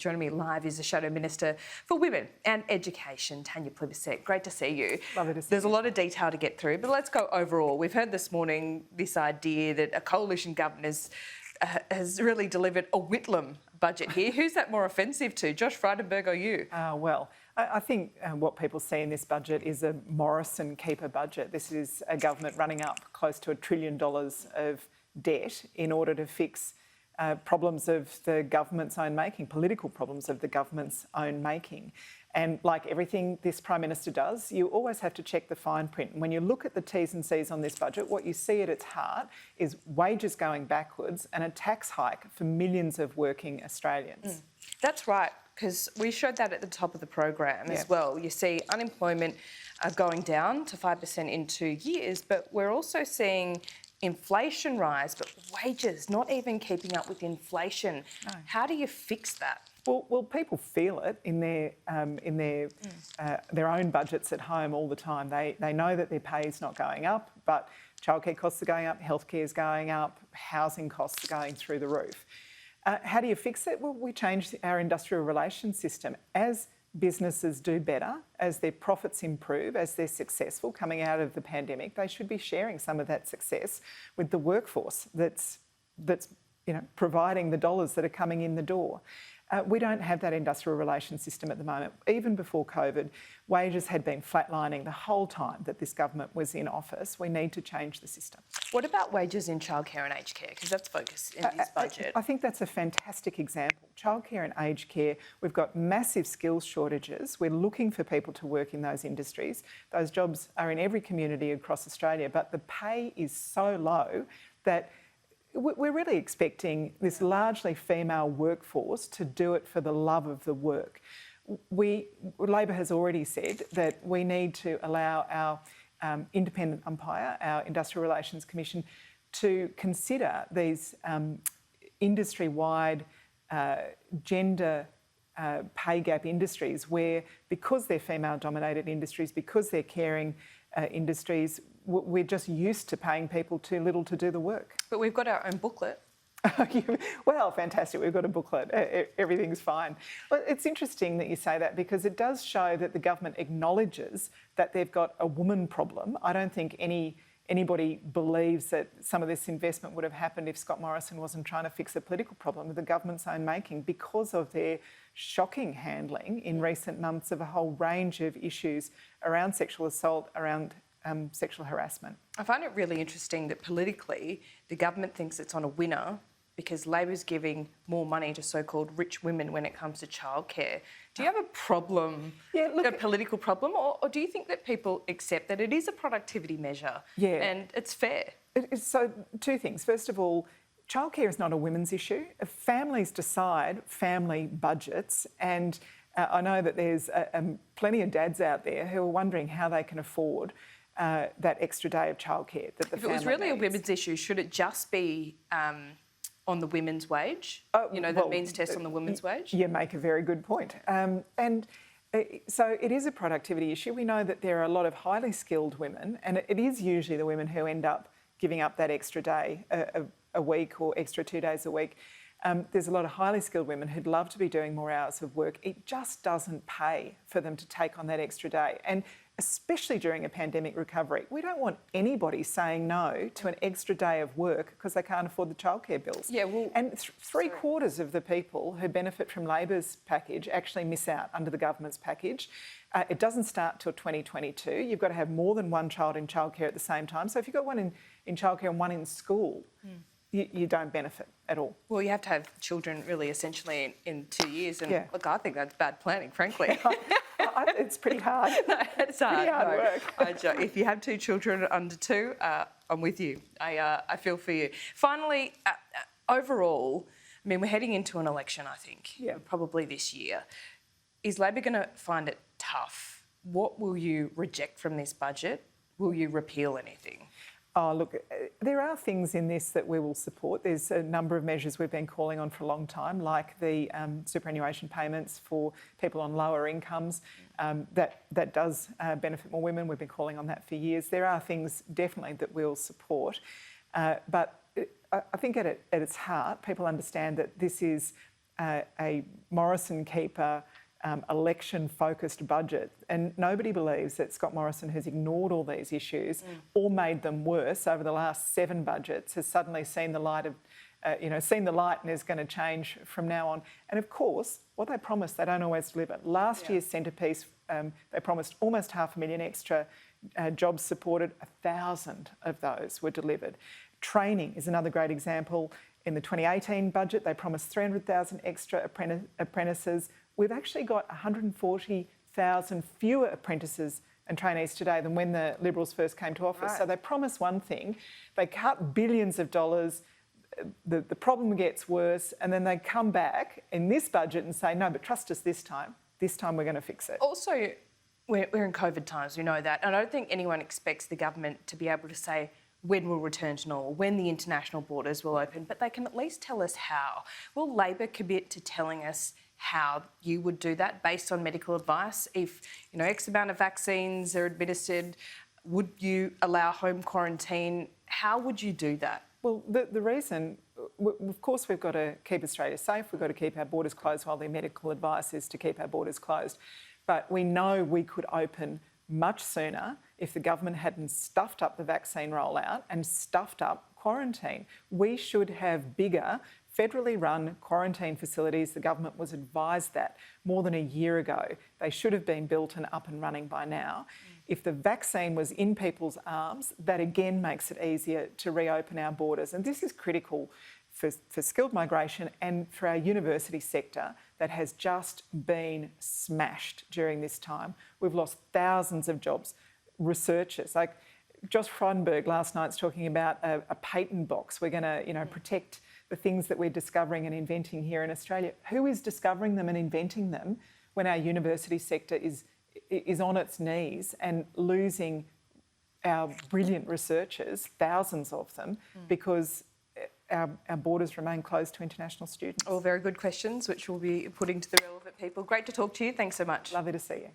Joining me live is the Shadow Minister for Women and Education, Tanya Plibersek. Great to see you. Lovely to see There's you. a lot of detail to get through, but let's go overall. We've heard this morning this idea that a coalition government has really delivered a Whitlam budget here. Who's that more offensive to, Josh Frydenberg or you? I think what people see in this budget is a Morrison keeper budget. This is a government running up close to $1 trillion of debt in order to fix problems of the government's own making, political problems of the government's own making. And like everything this Prime Minister does, you always have to check the fine print. And when you look at the T's and C's on this budget, what you see at its heart is wages going backwards and a tax hike for millions of working Australians. That's right, because we showed that at the top of the program as well. You see unemployment going down to 5% in 2 years, but we're also seeing inflation rise, but wages not even keeping up with inflation. No. How do you fix that? Well, people feel it in their own budgets at home all the time. They know that their pay is not going up, but childcare costs are going up, healthcare is going up, housing costs are going through the roof. How do you fix it? Well, we change our industrial relations system. As businesses do better, as their profits improve, as they're successful coming out of the pandemic, they should be sharing some of that success with the workforce that's providing the dollars that are coming in the door. We don't have that industrial relations system at the moment. Even before COVID, wages had been flatlining the whole time that this government was in office. We need to change the system. What about wages in childcare and aged care? Because that's focused in this budget. I think that's a fantastic example. Childcare and aged care, we've got massive skills shortages. We're looking for people to work in those industries. Those jobs are in every community across Australia, but the pay is so low that we're really expecting this largely female workforce to do it for the love of the work. Labor has already said that we need to allow our independent umpire, our Industrial Relations Commission, to consider these industry-wide gender pay gap industries where, because they're female-dominated industries, because they're caring industries, we're just used to paying people too little to do the work. But we've got our own booklet. Well, fantastic. We've got a booklet. Everything's fine. Well, it's interesting that you say that because it does show that the government acknowledges that they've got a woman problem. I don't think anybody believes that some of this investment would have happened if Scott Morrison wasn't trying to fix a political problem of the government's own making because of their shocking handling in recent months of a whole range of issues around sexual assault, around sexual harassment. I find it really interesting that politically the government thinks it's on a winner because Labor's giving more money to so-called rich women when it comes to childcare. Do you have a problem, a political problem, or do you think that people accept that it is a productivity measure and it's fair? So, two things. First of all, childcare is not a women's issue. Families decide family budgets, and I know that there's plenty of dads out there who are wondering how they can afford that extra day of childcare that the family If it was really needs. a women's issue, should it just be on the women's wage? The means test on the women's wage? You make a very good point. So it is a productivity issue. We know that there are a lot of highly skilled women, and it is usually the women who end up giving up that extra day a week or extra 2 days a week. There's a lot of highly skilled women who'd love to be doing more hours of work. It just doesn't pay for them to take on that extra day. And especially during a pandemic recovery, we don't want anybody saying no to an extra day of work because they can't afford the childcare bills. And three-quarters of the people who benefit from Labor's package actually miss out under the government's package. It doesn't start till 2022. You've got to have more than one child in childcare at the same time. So if you've got one in childcare and one in school, you don't benefit at all. Well, you have to have children really essentially in 2 years. And look, I think that's bad planning, frankly. It's pretty hard. No, it's hard. Pretty hard work. If you have 2 children under 2, I'm with you. I feel for you. Finally, overall, I mean, we're heading into an election, I think, probably this year. Is Labor going to find it tough? What will you reject from this budget? Will you repeal anything? Oh, look, there are things in this that we will support. There's a number of measures we've been calling on for a long time, like the superannuation payments for people on lower incomes. That does benefit more women. We've been calling on that for years. There are things definitely that we'll support. But I think at its heart, people understand that this is a Morrison keeper election-focused budget, and nobody believes that Scott Morrison has ignored all these issues or made them worse over the last 7 budgets, has suddenly seen the light of, seen the light and is going to change from now on. And of course, what they promise, they don't always deliver. Last year's centrepiece, they promised almost 500,000 extra jobs supported. 1,000 of those were delivered. Training is another great example. In the 2018 budget, they promised 300,000 extra apprentices. We've actually got 140,000 fewer apprentices and trainees today than when the Liberals first came to office. Right. So they promise one thing, they cut billions of dollars, the problem gets worse, and then they come back in this budget and say, no, but trust us this time we're going to fix it. Also, we're in COVID times, we know that. And I don't think anyone expects the government to be able to say when we'll return to normal, when the international borders will open, but they can at least tell us how. Will Labor commit to telling us how you would do that based on medical advice? If, X amount of vaccines are administered, would you allow home quarantine? How would you do that? Well, the reason, of course, we've got to keep Australia safe. We've got to keep our borders closed while their medical advice is to keep our borders closed. But we know we could open much sooner if the government hadn't stuffed up the vaccine rollout and stuffed up quarantine. We should have bigger federally run quarantine facilities. The government was advised that more than a year ago. They should have been built and up and running by now. If the vaccine was in people's arms, that again makes it easier to reopen our borders. And this is critical for skilled migration and for our university sector that has just been smashed during this time. We've lost thousands of jobs. Researchers, like Josh Frydenberg last night's talking about a patent box. We're going to, protect the things that we're discovering and inventing here in Australia. Who is discovering them and inventing them when our university sector is on its knees and losing our brilliant researchers, thousands of them, because our borders remain closed to international students? All very good questions, which we'll be putting to the relevant people. Great to talk to you. Thanks so much. Lovely to see you.